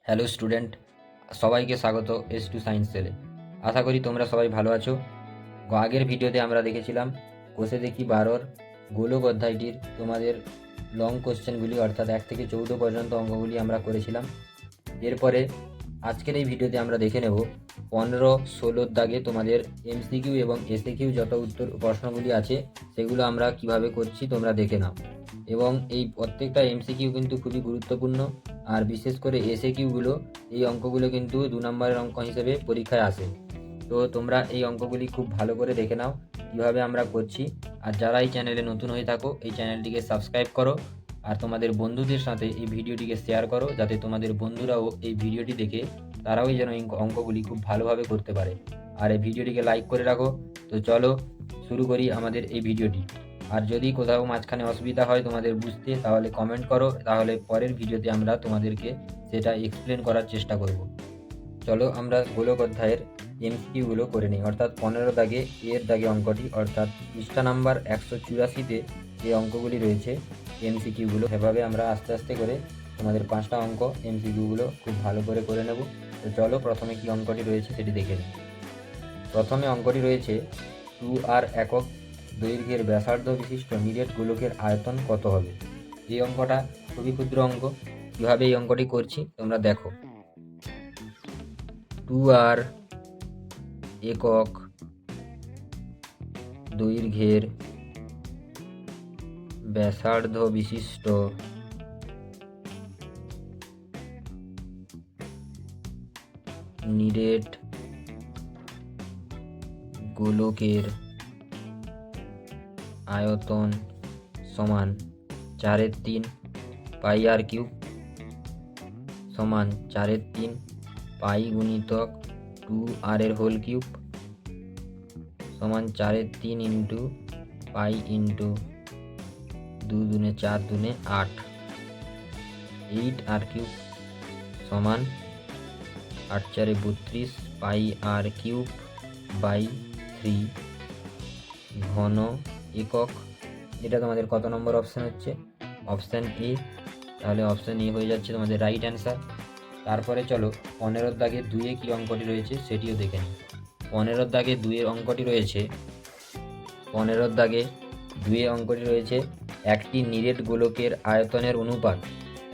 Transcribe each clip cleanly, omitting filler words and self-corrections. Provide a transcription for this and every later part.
Hello student, সবাইকে স্বাগত S2 science সেলে। আশা করি তোমরা সবাই ভালো আছো। আগের ভিডিওতে আমরা দেখেছিলাম কোষে দেখি 12 গোলক অধ্যায়টির তোমাদের লং কোশ্চেনগুলি অর্থাৎ 1 থেকে 14 পর্যন্ত অঙ্কগুলি আমরা করেছিলাম। এরপরে আজকের এই ভিডিওতে আমরা দেখে নেব 15-16 দাগে তোমাদের MCQ এবং SAQ যত উত্তর প্রশ্নগুলি আছে সেগুলো আমরা কিভাবে করছি তোমরা দেখে নাও। এবং এই প্রত্যেকটা MCQ কিন্তু খুবই গুরুত্বপূর্ণ, আর বিশেষ করে SAQগুলো, এই অঙ্কগুলো কিন্তু 2 নম্বরের অঙ্ক হিসেবে পরীক্ষায় আসে। তো তোমরা এই অঙ্কগুলি খুব ভালো করে দেখে নাও কীভাবে আমরা করছি। আর যারা এই চ্যানেলে নতুন হয়ে থাকো এই চ্যানেলটিকে সাবস্ক্রাইব করো, আর তোমাদের বন্ধুদের সাথে এই ভিডিওটিকে শেয়ার করো যাতে তোমাদের বন্ধুরাও এই ভিডিওটি দেখে তারাও যেন এই অঙ্কগুলি খুব ভালোভাবে করতে পারে। আর এই ভিডিওটিকে লাইক করে রাখো। তো চলো শুরু করি আমাদের এই ভিডিওটি। আর যদি কোথাও মাঝখানে অসুবিধা হয় তোমাদের বুঝতে, তাহলে কমেন্ট করো, তাহলে পরের ভিডিওতে আমরা তোমাদেরকে সেটা এক্সপ্লেন করার চেষ্টা করব। চলো আমরা গোলক অধ্যায়ের MCQগুলো করে নিই। অর্থাৎ 15 দাগে এর দাগে অঙ্কটি, অর্থাৎ পৃষ্ঠা নাম্বার 184-তে যে অঙ্কগুলি রয়েছে MCQগুলো, সেভাবে আমরা আস্তে আস্তে করে তোমাদের 5টা অঙ্ক MCQগুলো খুব ভালো করে নেব। তো চলো প্রথমে কি অঙ্কটি রয়েছে সেটি দেখে নিই। প্রথমে অঙ্কটি রয়েছে 2r একক দৈর্ঘ্যের ব্যাসার্ধ বিশিষ্ট নিরেট গোলকের আয়তন কত হবে। এই অঙ্কটা খুবই ক্ষুদ্র অঙ্ক। কীভাবে এই অঙ্কটি করছি তোমরা দেখো। 2r একক দৈর্ঘ্যের ব্যাসার্ধ বিশিষ্ট নিরেট গোলকের আয়তন সমান 4/3 পাই আর কিউব সমান 4/3 পাই গুণিতক 2r এর হোল কিউব সমান 4/3 into pi into 2 দুনে 4 দুনে 8 8r cube সমান 8 4 32 পাই আর কিউব বাই 3 ঘন একক। এটা তোমাদের কত নম্বর অপশান হচ্ছে? Option A. তাহলে অপশান এ হয়ে যাচ্ছে তোমাদের রাইট অ্যান্সার। তারপরে চলো 15 দাগে 2-এ কী অঙ্কটি রয়েছে সেটিও দেখে নিই। 15 দাগে 2-এর অঙ্কটি রয়েছে 15 দাগে 2-এ অঙ্কটি রয়েছে একটি নিরেট গোলকের আয়তনের অনুপাত।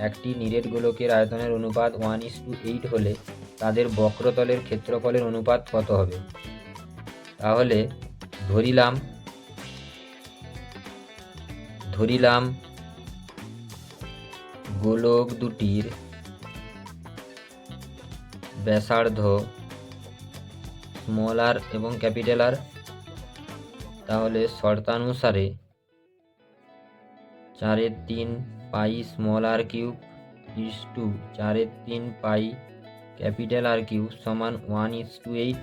একটি নিরেট গোলকের আয়তনের অনুপাত 1:8 হলে তাদের বক্রতলের ক্ষেত্রফলের অনুপাত কত হবে। তাহলে ধরিলাম গোলক দুটির ব্যাসার্ধ স্মল আর এবং ক্যাপিটাল আর। তাহলে শর্তানুসারে 4/3 pi small r cube is to 4/3 pi capital R cube সমান 1:8,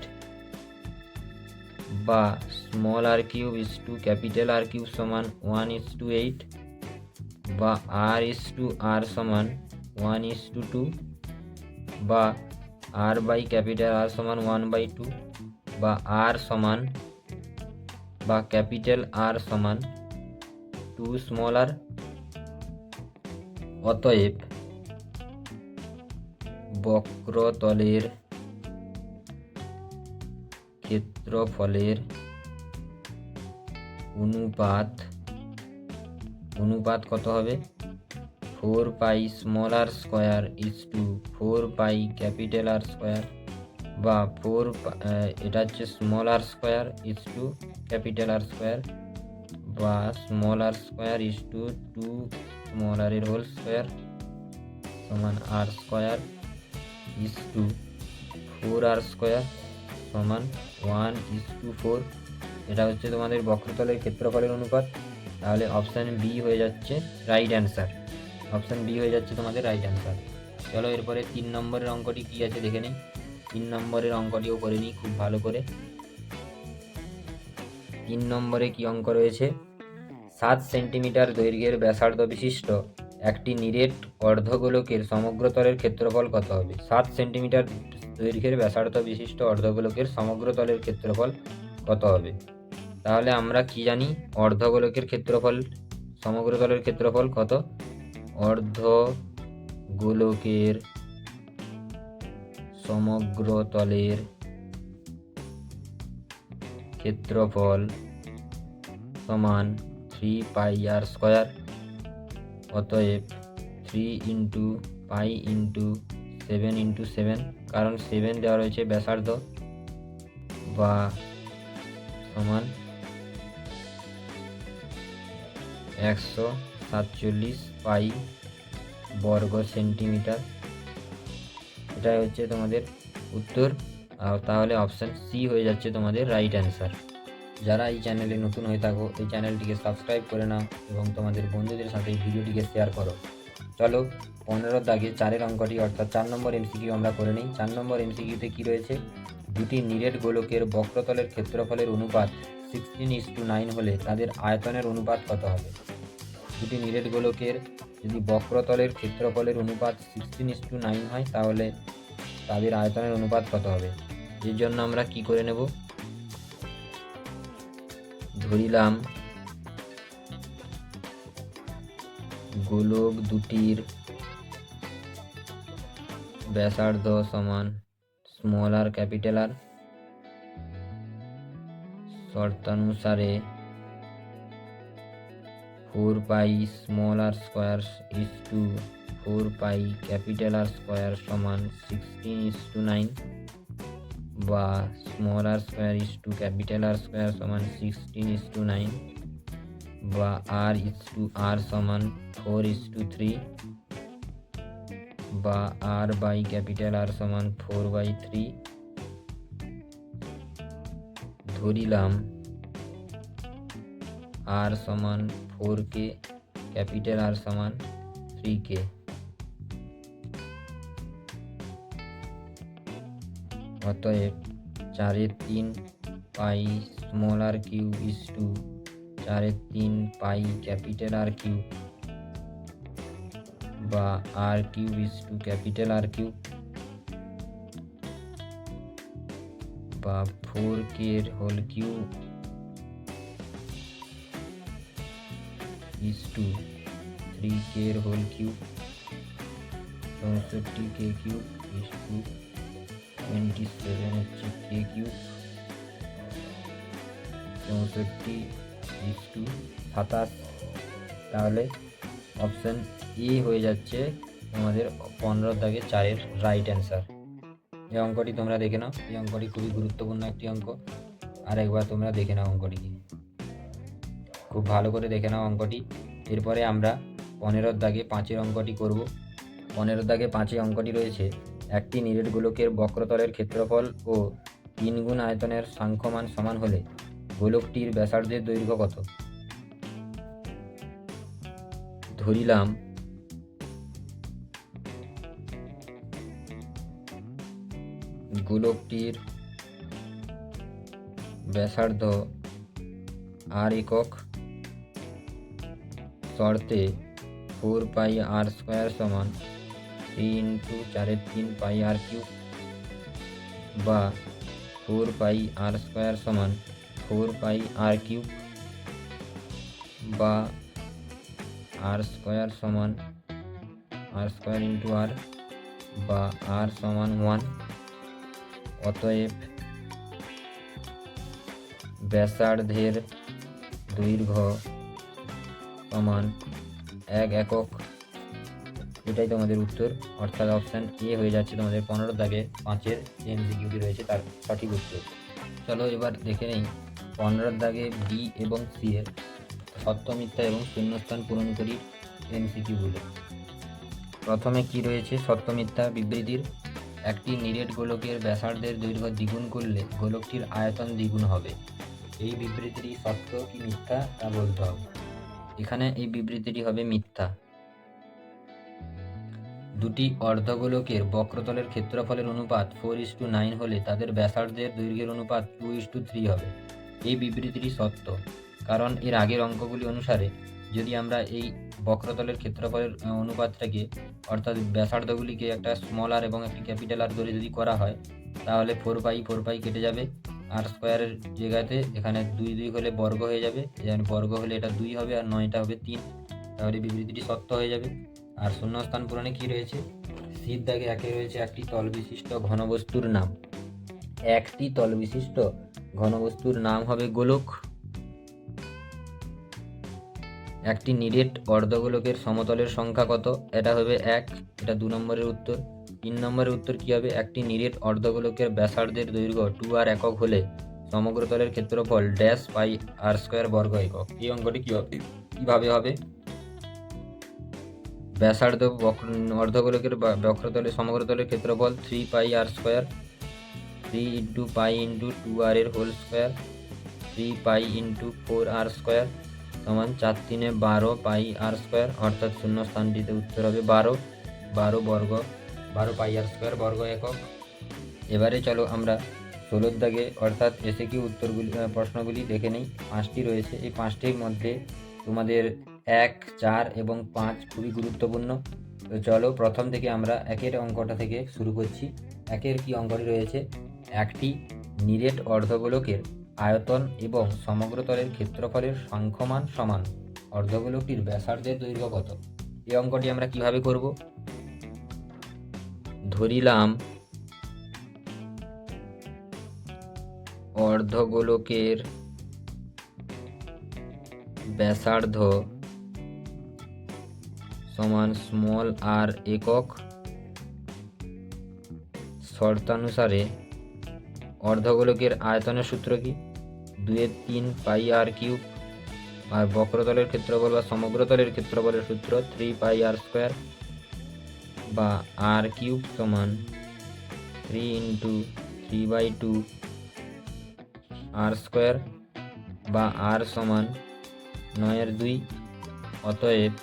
বা small r cube is to capital R cube সমান 1:8, বা আর ইস টু আর সমান 1:2, বা আর বাই ক্যাপিটাল আর সমান 1/2, বা আর সমান বা ক্যাপিটাল আর সমান 2 স্মল আর। অতএব বক্রতলের ক্ষেত্রফলের অনুপাত কত হবে? 4 pi small r square is to 4 pi capital r square, বা এটা হচ্ছে small r square is to capital r square, বা small r square is to 2 small r এর হোল স্কোয়ার সমান r square is to 4 r square সমান 1:4। এটা হচ্ছে তোমাদের বক্রতলের ক্ষেত্রফলের অনুপাত। তাহলে অপশান বি হয়ে যাচ্ছে রাইট অ্যান্সার। অপশান বি হয়ে যাচ্ছে তোমাদের রাইট অ্যান্সার। চলো এরপরে 3 নম্বরের অঙ্কটি কী আছে দেখে নিই। 3 নম্বরের অঙ্কটিও করে নিই খুব ভালো করে। 3 নম্বরে কি অঙ্ক রয়েছে? 7 সেন্টিমিটার দৈর্ঘ্যের ব্যাসার্ধ বিশিষ্ট একটি নিরেট অর্ধগোলকের সমগ্রতলের ক্ষেত্রফল কত হবে। 7 সেন্টিমিটার দৈর্ঘ্যের ব্যাসার্ধ বিশিষ্ট অর্ধগোলকের সমগ্রতলের ক্ষেত্রফল কত হবে। তাহলে আমরা কি জানি? অর্ধগোলকের ক্ষেত্রফল, সমগ্রতলের ক্ষেত্রফল কত? অর্ধগোলকের সমগ্র তলের ক্ষেত্রফল সমান 3πr²। অতএব 3 × π × 7 × 7, কারণ 7 দেওয়া রয়েছে ব্যাসার্ধ, বা সমান 147 পাই বর্গ সেন্টিমিটার। এটাই হচ্ছে তোমাদের উত্তর। তাহলে অপশান সি হয়ে যাচ্ছে তোমাদের রাইট অ্যান্সার। যারা এই চ্যানেলে নতুন হয়ে থাকো, এই চ্যানেলটিকে সাবস্ক্রাইব করে নাও এবং তোমাদের বন্ধুদের সাথে এই ভিডিওটিকে শেয়ার করো। চলো 15 দাগে 4 অঙ্কটি অর্থাৎ 4 নম্বর এমসিকিউ আমরা করে নিই। 4 নম্বর এমসিকিউতে কী রয়েছে, দুটি নিরেট গোলকের বক্রতলের ক্ষেত্রফলের অনুপাত 16:9 হলে তাদের আয়তনের অনুপাত কত হবে? দুটি নিরেট গোলকের যদি বক্রতলের ক্ষেত্রফলের অনুপাত 16:9 হয় তাহলে তাদের আয়তনের অনুপাত কত হবে? এর জন্য আমরা কি করে নেব, ধরিলাম গোলক দুটির ব্যাসার্ধ সমান স্মল আর ক্যাপিটাল আর, শর্তানুসারে 4π small r square is to 4π capital r square সমান 16:9, বা small r square is to capital r square সমান 16:9, বা আর ইজ টু আর সমান 4:3, বা আর বাই ক্যাপিটাল আর সমান 4/3। ধরিলাম আর সমান 4k, ক্যাপিটাল আর সমান 3k। অতএব 4/3 pi small r cube is to 4/3 pi capital R cube, বা r cube is to capital R cube, বা 4k whole cube is to 3k whole cube, 64k cube is to 27 হচ্ছে k cube, 64 is to 27। তাহলে option A হয়ে যাচ্ছে তোমাদের 15 দাগে 4-এর right answer. এই অঙ্কটি তোমরা দেখে নাও, এই অঙ্কটি খুবই গুরুত্বপূর্ণ একটি অঙ্ক। আর একবার তোমরা দেখে নাও অঙ্কটিকে, খুব ভালো করে দেখে নাও অঙ্কটি। এরপরে আমরা 15 দাগে 5-এর অঙ্কটি করব। 15 দাগে 5-এ অঙ্কটি রয়েছে, একটি নিরেট গোলকের বক্রতলের ক্ষেত্রফল ও 3 গুণ আয়তনের সাংখ্যমান সমান হলে গোলকটির ব্যাসার্ধের দৈর্ঘ্য কত? ধরিলাম গোলকটির ব্যাসার্ধ আর একক, শর্তে 4π r² সমান 3 × 4/3 পাই আর কিউব, বা 4π r² সমান 4π r কিউব, বা r² সমান r² × r, বা r সমান 1। অতএব ব্যাসার্ধের দৈর্ঘ্য সমান 1 একক। এটাই তোমাদের উত্তর, অর্থাৎ অপশান এ হয়ে যাচ্ছে তোমাদের 15 দাগে 5-এর এমসিকিউটি রয়েছে তার সঠিক উত্তর। চলো এবার দেখে নেই 15 দাগে বি এবং সি এর সত্য মিথ্যা এবং শূন্যস্থান পূরণকারী এমসিকিউগুলো। প্রথমে কি রয়েছে, সত্য মিথ্যা বিবৃতির, একটি নিরেট গোলকের ব্যাসার্ধের দৈর্ঘ্য দ্বিগুণ করলে গোলকটির আয়তন দ্বিগুণ হবে। এই বিবৃতিটি সত্য কি মিথ্যা তা বলতে হবে। এখানে এই বিবৃতিটি হবে মিথ্যা। দুটি অর্ধগোলকের বক্রতলের ক্ষেত্রফলের অনুপাত 4:9 হলে তাদের ব্যাসার্ধের দৈর্ঘ্যের অনুপাত 2:3 হবে। এই বিবৃতিটি সত্য, কারণ এর আগের অঙ্কগুলি অনুসারে যদি আমরা এই বক্রতলের ক্ষেত্রফলের অনুপাতটাকে অর্থাৎ ব্যাসার্ধগুলিকে একটা স্মল আর এবং একটি ক্যাপিটাল আর ধরে যদি করা হয় তাহলে 4π কেটে যাবে, আর স্কোয়ারের জায়গাতে এখানে 2 হলে বর্গ হয়ে যাবে, বর্গ হলে এটা 2 হবে আর 9টা হবে 3, তাহলে বিবৃতিটি সত্য হয়ে যাবে। আর শূন্যস্থান পূরণে কি রয়েছে, সির দাগে একে রয়েছে একটি তল বিশিষ্ট ঘনবস্তুর নাম। একটি তল বিশিষ্ট ঘনবস্তুর নাম হবে গোলক। একটি নিরেট অর্ধগোলকের সমতলের সংখ্যা কত? এটা হবে 1, এটা 2 নম্বরের উত্তর। 3 নম্বরের উত্তর কি হবে? একটি নিরেট অর্ধগোলকের ব্যাসার্ধের দৈর্ঘ্য 2r একক হলে সমগ্র তলের ক্ষেত্রফল ড্যাশ পাই r স্কয়ার বর্গ একক। এই অঙ্কটি কিভাবে হবে? ব্যাসার্ধ অর্ধগোলকের বক্রতলের সমগ্র তলের ক্ষেত্রফল 3 pi r square, 3 into pi into 2r এর whole square, 3 pi into 4r square সমান 4 3 12 পাই r স্কয়ার, অর্থাৎ শূন্য স্থানটিতে উত্তর হবে 12 বর্গ 12 পাই r স্কয়ার বর্গ একক। এবারে চলো আমরা 16 দাগে অর্থাৎ এসএকিউ উত্তরগুলি প্রশ্নগুলি দেখে নিই। 5টি রয়েছে, এই 5টির মধ্যে তোমাদের 1, 4 এবং 5 খুবই গুরুত্বপূর্ণ। তো চলো প্রথম থেকে আমরা একের অঙ্কটা থেকে শুরু করছি। একের কি অঙ্কটি রয়েছে? একটি নিরেট অর্ধগোলকের আয়তন এবং সমগ্র তলের ক্ষেত্রফলের সংখ্যমান সমান অর্ধগোলকটির ব্যাসার্ধের দৈর্ঘ্য কত? এই অঙ্কটি আমরা কিভাবে করব? ধরিলাম অর্ধগোলকের ব্যাসার্ধ সমান স্মল r একক। শর্তানুসারে অর্ধগোলকের আয়তনের সূত্র কি? 2/3 পাই r কিউব। আর বক্রতলের ক্ষেত্রফল বা সমগ্র তলের ক্ষেত্রফলের সূত্র 3 পাই r স্কয়ার বা r কিউব সমান 3 ইন্টু 3/2 r স্কয়ার বা r সমান 9/2। অতএব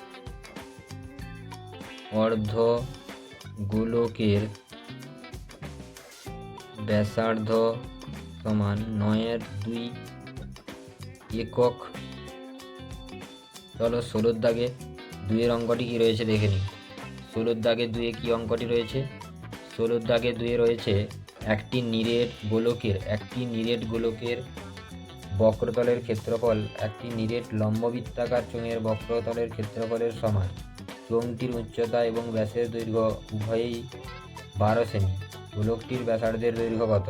অর্ধগোলকের ব্যাসার্ধ সমান 9/2 একক। চলো 16 দাগে 2 অঙ্কটি কি রয়েছে দেখে নিই। 16 দাগে 2 কি অঙ্কটি রয়েছে? 16 দাগে 2 রয়েছে একটি নিরেট গোলকের বক্রতলের ক্ষেত্রফল একটি নিরেট লম্ববৃত্তাকার চোঙের বক্রতলের ক্ষেত্রফলের সমান। চোঙটির উচ্চতা এবং ব্যাসের দৈর্ঘ্য উভয়ই 12 সেমি। গোলকটির ব্যাসার্ধের দৈর্ঘ্য কত?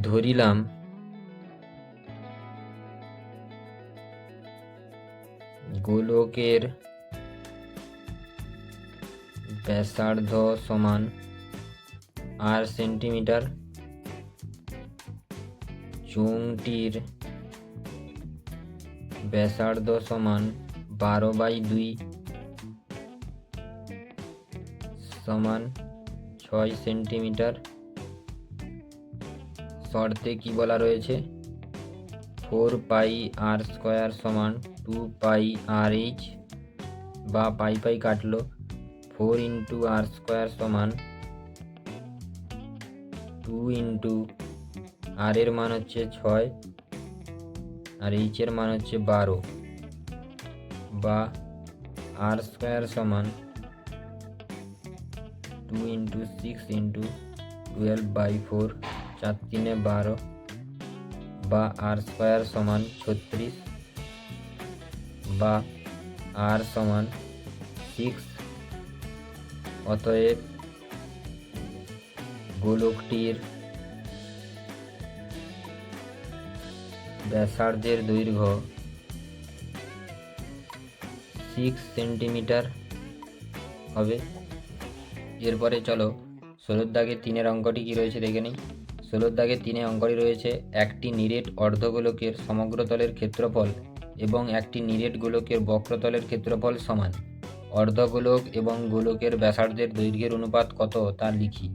ধরিলাম গোলকের ব্যাসার্ধ সমান r সেন্টিমিটার, চোঙটির ব্যাসার্ধ সমান 12/2 সমান 6 সেন্টিমিটার। শর্তে কি বলা রয়েছে? 4 পাই r স্কয়ার সমান 2 পাই rh বা পাই পাই কাটলো 4 ইন্টু r স্কয়ার সমান 2 ইন্টু r এর মান হচ্ছে 6 আর h এর মান হচ্ছে 12 বা r স্কয়ার সমান 2 ইন্টু 6 ইন্টু 12/4 4 3 12 বা r স্কয়ার সমান 36 বা r সমান 6। অতএব গোলকটির ব্যাসার্ধের দৈর্ঘ্য 6 সেন্টিমিটার হবে। এরপরে চলো 16 দাগে 3 অঙ্কটি কি রয়েছে দেখে নিই। 16 দাগে 3 অঙ্কটি রয়েছে একটি নিরেট অর্ধগোলকের সমগ্র তলের ক্ষেত্রফল এবং একটি নিরেট গোলকের বক্রতলের ক্ষেত্রফল সমান। অর্ধগোলক এবং গোলকের ব্যাসার্ধের দৈর্ঘ্যের অনুপাত কত তা লিখি।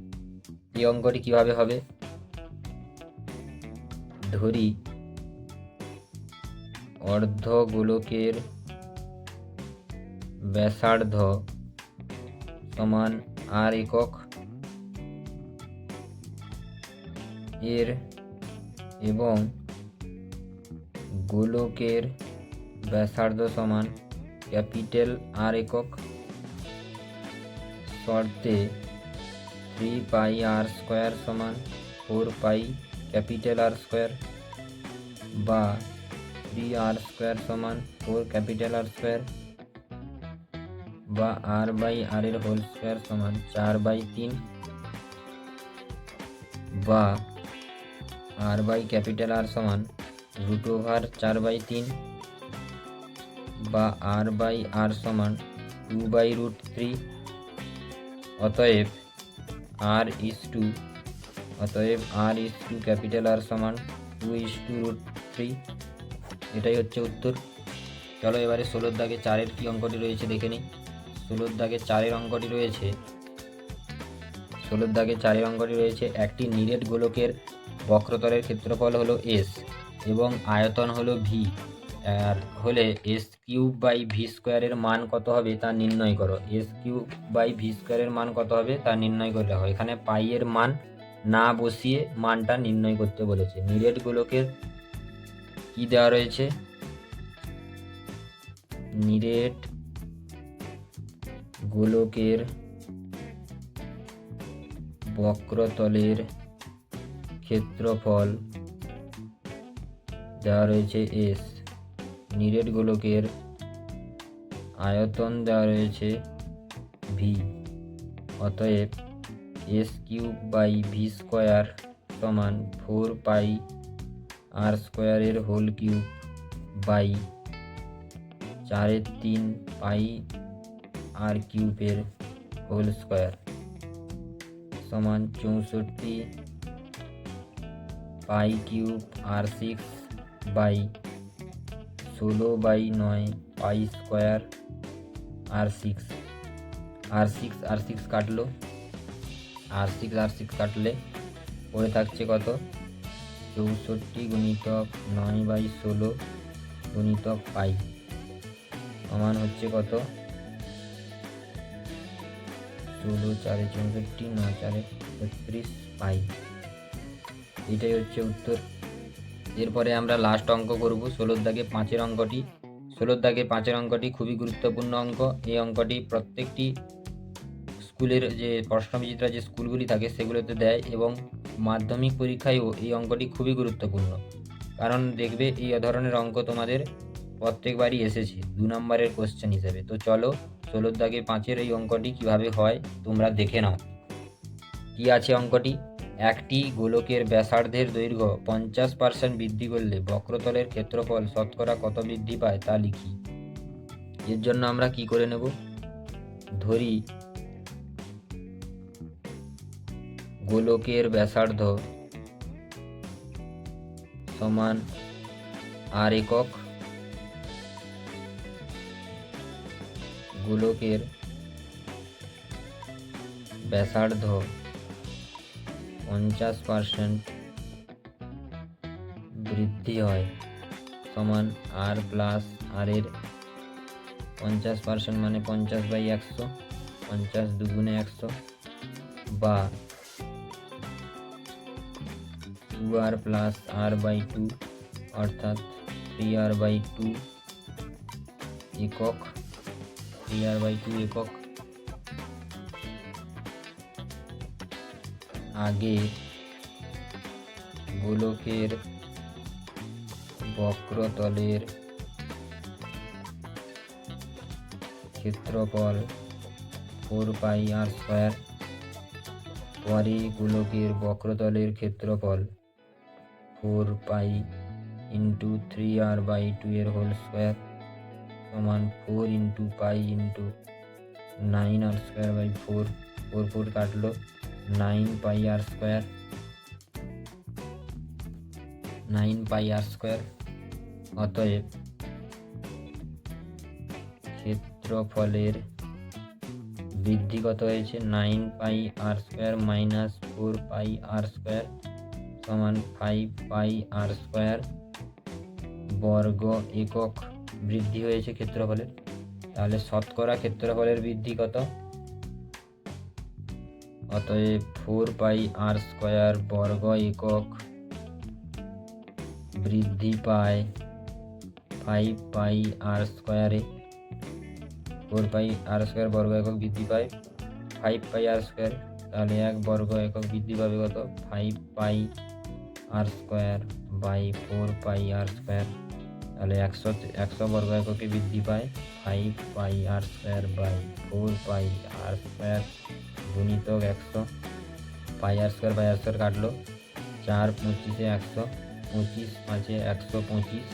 এই অঙ্কটি কিভাবে হবে? ধরি অর্ধগোলকের ব্যাসার্ধ সমান r একক এর এবং গোলকের ব্যাসার্ধ সমান ক্যাপিটাল R একক। শর্তে 3 পাই r স্কয়ার সমান 4 পাই ক্যাপিটাল R স্কয়ার বা 3r স্কয়ার সমান 4 ক্যাপিটাল R স্কয়ার বা আর বাই আর এর হোল স্কোয়ার সমান 4/3 বা আর বাই ক্যাপিটাল আর সমান √4/3 বা আর বাই আর সমান 2/√3। অতএব আর ইস টু ক্যাপিটাল আর সমান 2:√3। এটাই হচ্ছে উত্তর। চলো এবারে 16 দাগে 4-এর কি অঙ্কটি রয়েছে দেখে নিই। 16 দাগে 4-এর অঙ্কটি রয়েছে একটি নিরেট গোলকের বক্রতলের ক্ষেত্রফল হলো এস এবং আয়তন হলো ভি আর হলে s³/v² মান কত হবে তা নির্ণয় করো। s³/v² মান কত হবে তা নির্ণয় করলে হয়। এখানে পাই এর মান না বসিয়ে মানটা নির্ণয় করতে বলেছে। নিরেট গোলকের কি দেওয়া রয়েছে, নিরেট গোলকের বক্রতলের ক্ষেত্রফল দেওয়া রয়েছে এস, নিরেট গোলকের আয়তন দেওয়া রয়েছে ভি। অতএব s³/v² সমান 4πr² এর হোল কিউব বাই 4/3 πr³ এর হোল স্কোয়ার সমান 64 π³ বাই 16/9 π² r6 কাটলো, r6 কাটলে পড়ে থাকছে কত, 64 গুণিতক 9/16 গুণিতক পাই সমান হচ্ছে কত, 16×4 = 64, 9×4 = 36 পাই। এটাই হচ্ছে উত্তর। এরপরে আমরা লাস্ট অঙ্ক করব 16 দাগে 5-এর অঙ্কটি। 16 দাগে 5-এর অঙ্কটি খুবই গুরুত্বপূর্ণ অঙ্ক। এই অঙ্কটি প্রত্যেকটি স্কুলের যে প্রশ্নবিচিত্রা যে স্কুলগুলি থাকে সেগুলোতে দেয় এবং মাধ্যমিক পরীক্ষায়ও এই অঙ্কটি খুবই গুরুত্বপূর্ণ। কারণ দেখবে এই ধরনের অঙ্ক তোমাদের প্রত্যেকবারই এসেছে 2 নম্বরের কোশ্চেন হিসেবে। তো চলো 16 দাগে 5-এর এই অঙ্কটি কিভাবে হয় তোমরা দেখে নাও। কি আছে অঙ্কটি, একটি গোলকের ব্যাসার্ধের দৈর্ঘ্য 50% বৃদ্ধি করলে বক্রতলের ক্ষেত্রফল শতকরা কত বৃদ্ধি পায় তা লিখি। এর জন্য আমরা কি করে নেব, ধরি গোলকের ব্যাসার্ধ সমান আর একক, গোলকের ব্যাসার্ধ 50% বৃদ্ধি হয় সমান আর প্লাস আর এর 50% মানে 50/100, 50 2 × 100 বা 2r + r/2 অর্থাৎ 3r/2 একক, 3r/2 একক। আগে গোলকের বক্রতলের ক্ষেত্রফল 4πr², পরে গোলকের বক্রতলের ক্ষেত্রফল 4π × 3r/2 এর হোল স্কোয়ার সমান 4 × π × 9r²/4, 4 কাটলো 9πr², 9πr²। অতএব ক্ষেত্রফলের বৃদ্ধি কত হয়েছে, 9πr² - 4πr² সমান 5πr² বর্গ একক বৃদ্ধি হয়েছে ক্ষেত্রফলের। তাহলে শতকরা ক্ষেত্রফলের বৃদ্ধি কত, অতএব 4πr² বর্গ একক বৃদ্ধি পায় 5πr², 4πr² বর্গ একক বৃদ্ধি পায় 5πr², তাহলে 1 বর্গ একক বৃদ্ধি পাবে কত, 5πr² / 4πr²। তাহলে 100 বর্গ এককে বৃদ্ধি পায় 5 pi r square by 4 pi r square গুণিতক 100 পাই আর স্কোয়ার কাটলো 4 25 100 25 5 125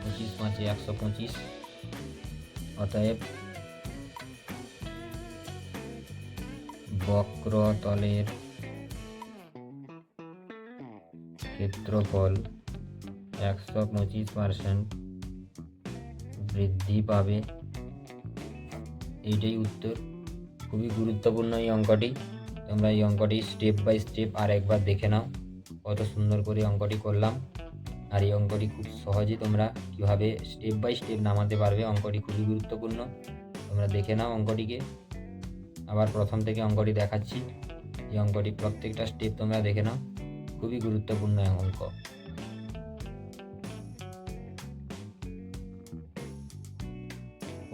25 5 125। অতএব বক্রতলের ক্ষেত্রফল 125% বৃদ্ধি পাবে। এইটাই উত্তর। খুবই গুরুত্বপূর্ণ এই অঙ্কটি। তোমরা এই অঙ্কটি স্টেপ বাই স্টেপ আর একবার দেখে নাও, কত সুন্দর করে অঙ্কটি করলাম। আর এই অঙ্কটি খুব সহজে তোমরা কীভাবে স্টেপ বাই স্টেপ নামাতে পারবে, অঙ্কটি খুবই গুরুত্বপূর্ণ। তোমরা দেখে নাও অঙ্কটিকে। আবার প্রথম থেকে অঙ্কটি দেখাচ্ছি। এই অঙ্কটি প্রত্যেকটা স্টেপ তোমরা দেখে নাও, খুবই গুরুত্বপূর্ণ অঙ্ক।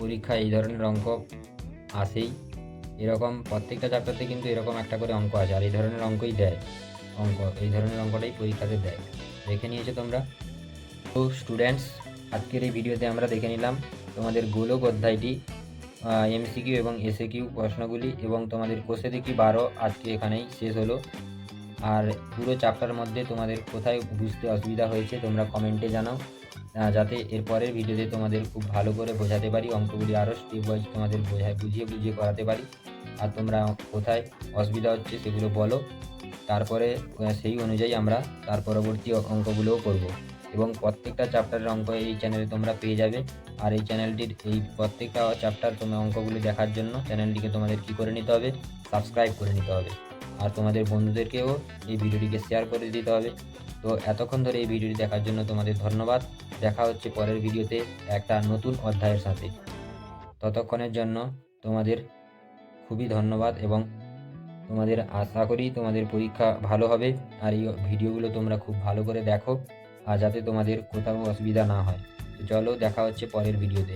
পরীক্ষায় এই ধরনের অঙ্ক আসেই, এরকম প্রত্যেকটা চ্যাপ্টারতে কিন্তু এরকম একটা করে অঙ্ক আছে, আর এই ধরনের অঙ্কই দেয়। এই ধরনের অঙ্কটাই পরীক্ষাতে দেয়। দেখে নিয়েছো তোমরা। তো স্টুডেন্টস, আজকের এই ভিডিওতে আমরা দেখে নিলাম তোমাদের গোলক অধ্যায়টি এমসিকিউ এবং এসএকিউ প্রশ্নগুলি এবং তোমাদের কোষে দেখি 12 আজকে এখানেই শেষ হলো। আর পুরো চ্যাপ্টার মধ্যে তোমাদের কোথায় বুঝতে অসুবিধা হয়েছে তোমরা কমেন্টে জানাও, যাতে এরপরের ভিডিওতে তোমাদের খুব ভালো করে বোঝাতে পারি, অঙ্কগুলি আরও স্টেপ ওয়াইজ তোমাদের বুঝিয়ে করাতে পারি। আর তোমরা কোথায় অসুবিধা হচ্ছে সেগুলো বলো, তারপরে সেই অনুযায়ী আমরা তার পরবর্তী অঙ্কগুলোও করব। এবং প্রত্যেকটা চ্যাপ্টারের অঙ্ক এই চ্যানেলে তোমরা পেয়ে যাবে। আর এই চ্যানেলটির এই প্রত্যেকটা চ্যাপ্টার তোমরা অঙ্কগুলি দেখার জন্য চ্যানেলটিকে তোমাদের কী করে নিতে হবে, সাবস্ক্রাইব করে নিতে হবে। আর তোমাদের বন্ধুদেরকেও এই ভিডিওটিকে শেয়ার করে দিতে হবে। তো এতক্ষণ ধরে এই ভিডিওটি দেখার জন্য তোমাদের ধন্যবাদ। দেখা হচ্ছে পরের ভিডিওতে একটা নতুন অধ্যায়ের সাথে। ততক্ষণের জন্য তোমাদের খুবই ধন্যবাদ এবং তোমাদের আশা করি তোমাদের পরীক্ষা ভালো হবে। আর এই ভিডিওগুলো তোমরা খুব ভালো করে দেখো, আর যাতে তোমাদের কোথাও অসুবিধা না হয়। তো চলো, দেখা হচ্ছে পরের ভিডিওতে।